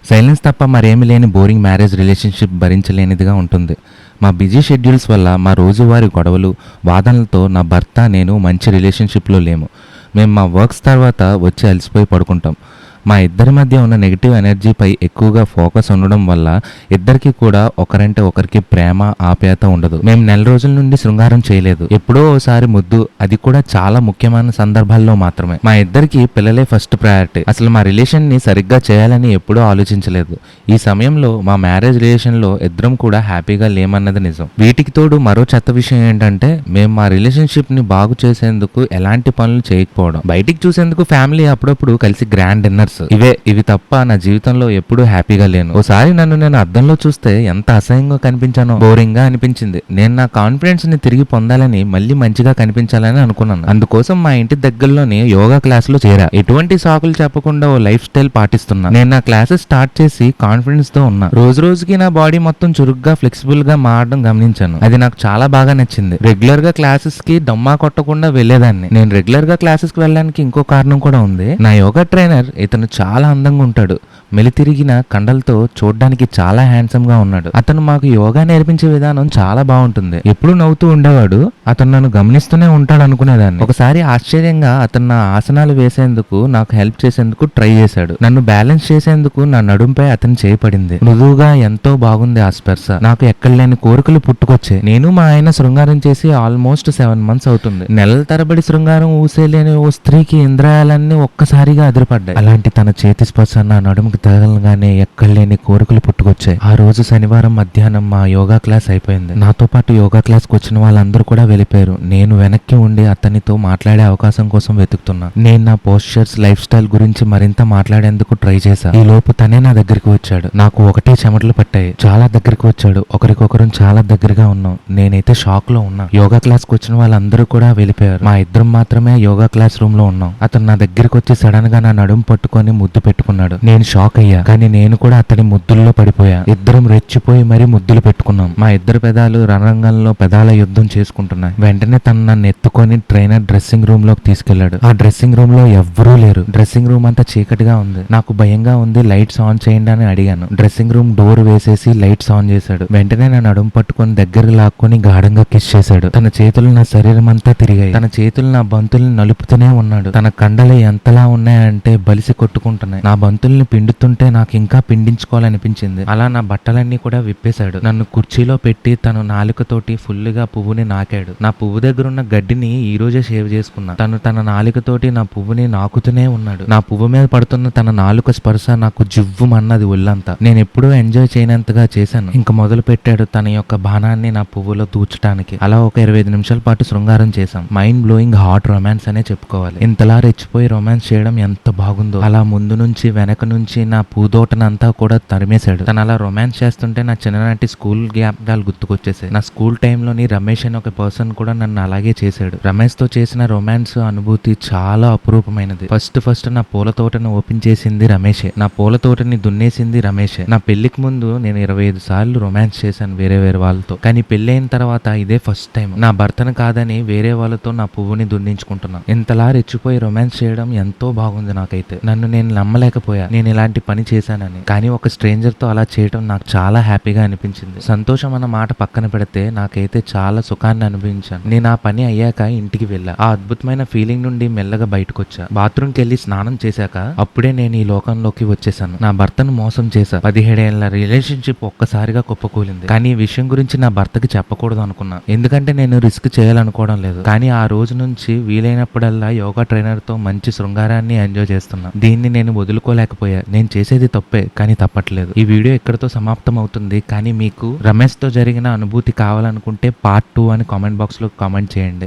Silence తప్ప మరేమీ లేని బోరింగ్ మ్యారేజ్ రిలేషన్షిప్ భరించలేనిదిగా ఉంటుంది. మా బిజీ షెడ్యూల్స్ వల్ల మా రోజువారీ గొడవలు, వాదనలతో నా భర్త, నేను మంచి రిలేషన్షిప్లో లేము. మేము మా వర్క్స్ తర్వాత వచ్చి అలసిపోయి పడుకుంటాం. మా ఇద్దరి మధ్య ఉన్న నెగిటివ్ ఎనర్జీపై ఎక్కువగా ఫోకస్ ఉండడం వల్ల ఇద్దరికి కూడా ఒకరంటే ఒకరికి ప్రేమ, ఆప్యాయత ఉండదు. మేము నెల రోజుల నుండి శృంగారం చేయలేదు. ఎప్పుడో ఓసారి ముద్దు, అది కూడా చాలా ముఖ్యమైన సందర్భాల్లో మాత్రమే. మా ఇద్దరికి పిల్లలే ఫస్ట్ ప్రయారిటీ. అసలు మా రిలేషన్ ని సరిగ్గా చేయాలని ఎప్పుడూ ఆలోచించలేదు. ఈ సమయంలో మా మ్యారేజ్ రిలేషన్ లో ఇద్దరం కూడా హ్యాపీగా లేమన్నది నిజం. వీటికి తోడు మరో చెత్త విషయం ఏంటంటే, మేము మా రిలేషన్షిప్ ని బాగు చేసేందుకు ఎలాంటి పనులు చేయకపోవడం. బయటికి చూసేందుకు ఫ్యామిలీ అప్పుడప్పుడు కలిసి గ్రాండ్ డిన్నర్స్, ఇవి తప్ప నా జీవితంలో ఎప్పుడూ హ్యాపీగా లేను. ఓసారి నన్ను నేను అద్దంలో చూస్తే ఎంత అసహ్యంగా కనిపించానో, బోరింగ్ గా అనిపించింది. నేను నా కాన్ఫిడెన్స్ ని తిరిగి పొందాలని, మళ్ళీ మంచిగా కనిపించాలని అనుకున్నాను. అందుకోసం మా ఇంటి దగ్గరలోని యోగా క్లాస్ లో చేరా. ఎటువంటి సాకులు చెప్పకుండా ఓ లైఫ్ స్టైల్ పాటిస్తున్నా. నేను నా క్లాసెస్ స్టార్ట్ చేసి కాన్ఫిడెన్స్ తో ఉన్నా. రోజు రోజుకి నా బాడీ మొత్తం చురుగ్గా, ఫ్లెక్సిబుల్ గా మారడం గమనించాను. అది నాకు చాలా బాగా నచ్చింది. రెగ్యులర్ గా క్లాసెస్ కి దమ్మా కొట్టకుండా వెళ్లేదాన్ని. నేను రెగ్యులర్ గా క్లాసెస్ కి వెళ్ళడానికి ఇంకో కారణం కూడా ఉంది. నా యోగా ట్రైనర్ ఇతను చాలా అందంగా ఉంటాడు. మెలితిరిగిన కండలతో చూడ్డానికి చాలా హ్యాండ్సమ్ గా ఉన్నాడు. అతను మాకు యోగా నేర్పించే విధానం చాలా బాగుంటుంది. ఎప్పుడు నవ్వుతూ ఉండేవాడు. అతను నన్ను గమనిస్తూనే ఉంటాడు అనుకునేదాన్ని. ఒకసారి ఆశ్చర్యంగా అతను నా ఆసనాలు వేసేందుకు, నాకు హెల్ప్ చేసేందుకు ట్రై చేశాడు. నన్ను బ్యాలెన్స్ చేసేందుకు నా నడుంపై అతను చేయబడింది. మృదువుగా ఎంతో బాగుంది ఆ స్పర్శ. నాకు ఎక్కడలేని కోరికలు పుట్టుకొచ్చాయి. నేను మా ఆయన శృంగారం చేసి ఆల్మోస్ట్ 7 months అవుతుంది. నెలల తరబడి శృంగారం ఊసేలేని ఓ స్త్రీకి ఇంద్రియాలన్నీ ఒక్కసారిగా అదిరిపడ్డాయి. అలాంటి తన చేతి స్పర్శ నా నడుముకి తగలగానే ఎక్కడలేని కోరికలు పుట్టుకొచ్చాయి. ఆ రోజు శనివారం మధ్యాహ్నం మా యోగా క్లాస్ అయిపోయింది. నాతో పాటు యోగా క్లాస్ కు వచ్చిన వాళ్ళందరూ కూడా వెళ్ళిపోయారు. నేను వెనక్కి ఉండి అతనితో మాట్లాడే అవకాశం కోసం వెతుకుతున్నా. నేను నా పోస్చర్స్, లైఫ్ స్టైల్ గురించి మరింత మాట్లాడేందుకు ట్రై చేశా. ఈ లోపు తనే నా దగ్గరికి వచ్చాడు. నాకు ఒకటే చెమటలు పట్టాయి. చాలా దగ్గరికి వచ్చాడు. ఒకరికొకరు చాలా దగ్గరగా ఉన్నాం. నేనైతే షాక్ లో ఉన్నా. యోగా క్లాస్ కు వచ్చిన వాళ్ళందరూ కూడా వెళ్ళిపోయారు. మా ఇద్దరం మాత్రమే యోగా క్లాస్ రూమ్ లో ఉన్నాం. అతను నా దగ్గరికి వచ్చి సడన్ గా నా నడుము పట్టుకొని ముద్దు పెట్టుకున్నాడు. నేను షాక్ అయ్యా. కానీ నేను కూడా అతని ముద్దుల్లో పడిపోయా. ఇద్దరం రెచ్చిపోయి మరీ ముద్దులు పెట్టుకున్నాం. మా ఇద్దరు పెదాలు రణరంగంలో పెదాల యుద్ధం చేసుకుంటున్నాయి. వెంటనే తను నన్ను ఎత్తుకొని ట్రైనర్ డ్రెస్సింగ్ రూమ్ లోకి తీసుకెళ్లాడు. ఆ డ్రెస్సింగ్ రూమ్ లో ఎవ్వరూ లేరు. డ్రెస్సింగ్ రూమ్ అంతా చీకటిగా ఉంది. నాకు భయంగా ఉంది. లైట్స్ ఆన్ చేయండి అని అడిగాను. డ్రెస్సింగ్ రూమ్ డోర్ వేసేసి లైట్స్ ఆన్ చేశాడు. వెంటనే నా నడుము పట్టుకొని దగ్గరకు లాక్కొని గాఢంగా కిస్ చేశాడు. తన చేతులు నా శరీరం అంతా తిరిగాయి. తన చేతులు నా బంతుల్ని నలుపుతూనే ఉన్నాడు. తన కండలు ఎంతలా ఉన్నాయంటే బలిసి కొట్టుకుంటున్నాయి. నా బంతుల్ని పిండుతుంటే నాకు ఇంకా పిండించుకోవాలనిపించింది. అలా నా బట్టలన్నీ కూడా విప్పేశాడు. నన్ను కుర్చీలో పెట్టి తను నాలుకతోటి ఫుల్గా పువ్వుని నాకాడు. నా పువ్వు దగ్గర ఉన్న గడ్డిని ఈ రోజే షేవ్ చేసుకున్నా. తను తన నాలుకతోటి నా పువ్వుని నాకుతూనే ఉన్నాడు. నా పువ్వు మీద పడుతున్న తన నాలుక స్పర్శ నాకు జివ్వుమన్నది ఒళ్ళంతా. నేను ఎప్పుడూ ఎంజాయ్ చేయనంతగా చేశాను. ఇంకా మొదలు పెట్టాడు తన యొక్క బాణాన్ని నా పువ్వులో దూచడానికి. అలా ఒక 25 నిమిషాల పాటు శృంగారం చేశాం. మైండ్ బ్లోయింగ్ హాట్ రొమాన్స్ అనే చెప్పుకోవాలి. ఇంతలా రెచ్చిపోయి రొమాన్స్ చేయడం ఎంత బాగుందో. అలా ముందు నుంచి వెనక నుంచి నా పూదోటనంతా కూడా తరిమేశాడు. తను అలా రొమాన్స్ చేస్తుంటే నా చిన్ననాటి స్కూల్ జ్ఞాపకాలు గుర్తుకొచ్చేసాయి. నా స్కూల్ టైంలోని రమేష్ అని ఒక పర్సన్ కూడా నన్ను అలాగే చేశాడు. రమేష్ తో చేసిన రొమాన్స్ అనుభూతి చాలా అపురూపమైనది. ఫస్ట్ నా పూల తోటను ఓపెన్ చేసింది రమేషే. నా పూల తోటని దున్నేసింది రమేషే. నా పెళ్లికి ముందు నేను 25 సార్లు రొమాన్స్ చేశాను వేరే వాళ్ళతో. కానీ పెళ్లి అయిన తర్వాత ఇదే ఫస్ట్ టైం. నా భర్తను కాదని వేరే వాళ్ళతో నా పువ్వుని దున్నించుకుంటున్నా. ఇంతలా రెచ్చిపోయి రొమాన్స్ చేయడం ఎంతో బాగుంది. నాకైతే నన్ను నేను నమ్మలేకపోయా నేను ఇలాంటి పని చేశానని. కానీ ఒక స్ట్రేంజర్ తో అలా చేయడం నాకు చాలా హ్యాపీగా అనిపించింది. సంతోషం అన్న మాట పక్కన పెడితే నాకైతే చాలా సుఖాన్ని అనుభవించాను. నేను ఆ పని అయ్యాక ఇంటికి వెళ్ళా. ఆ అద్భుతమైన ఫీలింగ్ నుండి మెల్లగా బయటకు వచ్చా. బాత్రూమ్కి వెళ్ళి స్నానం చేశాక అప్పుడే నేను ఈ లోకంలోకి వచ్చేసాను. నా భర్తను మోసం చేశా. 17 ఏళ్ల రిలేషన్షిప్ ఒక్కసారిగా కుప్పకూలింది. కానీ ఈ విషయం గురించి నా భర్తకి చెప్పకూడదు అనుకున్నా. ఎందుకంటే నేను రిస్క్ చేయాలనుకోవడం లేదు. కానీ ఆ రోజు నుంచి వీలైనప్పుడల్లా యోగా ట్రైనర్ తో మంచి శృంగారాన్ని ఎంజాయ్ చేస్తున్నా. దీన్ని నేను వదులుకోలేకపోయా. నేను చేసేది తప్పే, కానీ తప్పట్లేదు. ఈ వీడియో ఇక్కడతో సమాప్తం అవుతుంది. కానీ మీకు రమేష్ తో జరిగిన అనుభూతి కావాలనుకుంటే పార్ట్ 2 అని కామెంట్ బాక్స్ లో కామెంట్ చేయండి.